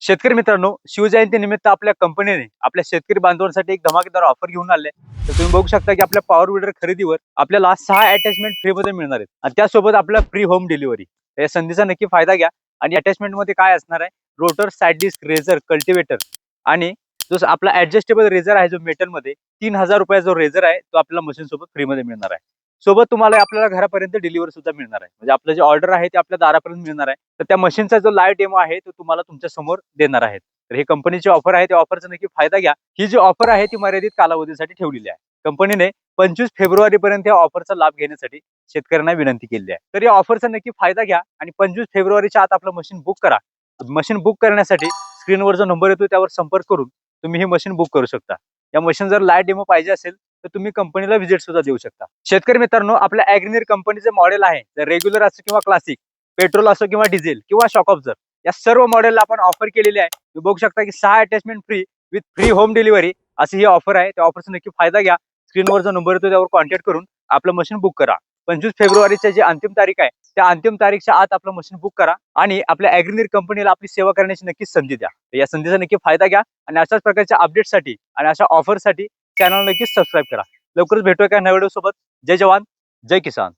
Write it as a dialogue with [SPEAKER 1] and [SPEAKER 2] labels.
[SPEAKER 1] शेतकरी मित्रांनो, शिवजयंती निमित्त आपल्या कंपनीने आपल्या शेतकरी बांधवांसाठी एक धमाकेदार ऑफर घेऊन आले. तर तुम्ही बघू शकता की आपल्या पॉवर विडर खरेदीवर आपल्याला 6 अटॅचमेंट फ्री मध्ये मिळणार आहेत आणि त्यासोबत आपल्या फ्री होम डिलिव्हरी. या संधीचा नक्की फायदा घ्या. आणि अटॅचमेंट मध्ये काय असणार आहे? Rotor, side disc, ridger, cultivator आणि जो आपला ऍडजस्टेबल रेझर आहे, जो मेटल मध्ये 3000 रुपये जो रेझर आहे, तो आपल्याला मशीन सोबत फ्री मध्ये मिळणार आहे. सोबत तुम्हाला आपल्याला घरापर्यंत डिलिव्हरी सुद्धा मिळणार आहे. म्हणजे आपलं जे ऑर्डर आहे ते आपल्या दारापर्यंत मिळणार आहे. तर त्या मशीनचा जो लाईव्ह डेमो आहे तो तुम्हाला तुमच्या समोर देणार आहेत. तर ही कंपनीची ऑफर आहे, त्या ऑफरचा नक्की फायदा घ्या. ही जी ऑफर आहे ती मर्यादित कालावधीसाठी ठेवलेली आहे. कंपनीने 25 फेब्रुवारी पर्यंत या ऑफरचा लाभ घेण्यासाठी शेतकऱ्यांना विनंती केली आहे. तर या ऑफरचा नक्की फायदा घ्या आणि 25 फेब्रुवारीच्या आत आपलं मशीन बुक करा. मशीन बुक करण्यासाठी स्क्रीनवर जो नंबर येतो त्यावर संपर्क करून तुम्ही ही मशीन बुक करू शकता. या मशीन जर लाईव्ह डेमो पाहिजे असेल तर तुम्ही कंपनीला व्हिजिट सुद्धा देऊ शकता. शेतकरी मित्रांनो, आपल्या ॲग्रीनिर कंपनीचे मॉडेल आहे, जर रेग्युलर असो किंवा क्लासिक, पेट्रोल असो किंवा डिझेल किंवा शॉक ऑब्झर, या सर्व मॉडेलला आपण ऑफर केलेली आहे. तुम्ही बघू शकता की 6 attachment free with free home delivery अशी ही ऑफर आहे. त्या ऑफरचा नक्की फायदा घ्या. स्क्रीनवर जो नंबर येतो त्यावर कॉन्टॅक्ट करून आपलं मशीन बुक करा. 25 फेब्रुवारीची जी अंतिम तारीख आहे, त्या अंतिम तारीखच्या आत आपलं मशीन बुक करा आणि आपल्या ॲग्रीनिर कंपनीला आपली सेवा करण्याची नक्कीच संधी द्या. तर या संधीचा नक्की फायदा घ्या आणि अशाच प्रकारच्या अपडेटसाठी आणि अशा ऑफरसाठी चॅनल नक्कीच सबस्क्राईब करा. लवकरच भेटूया एका नव्या व्हिडिओ सोबत. जय जवान, जय किसान.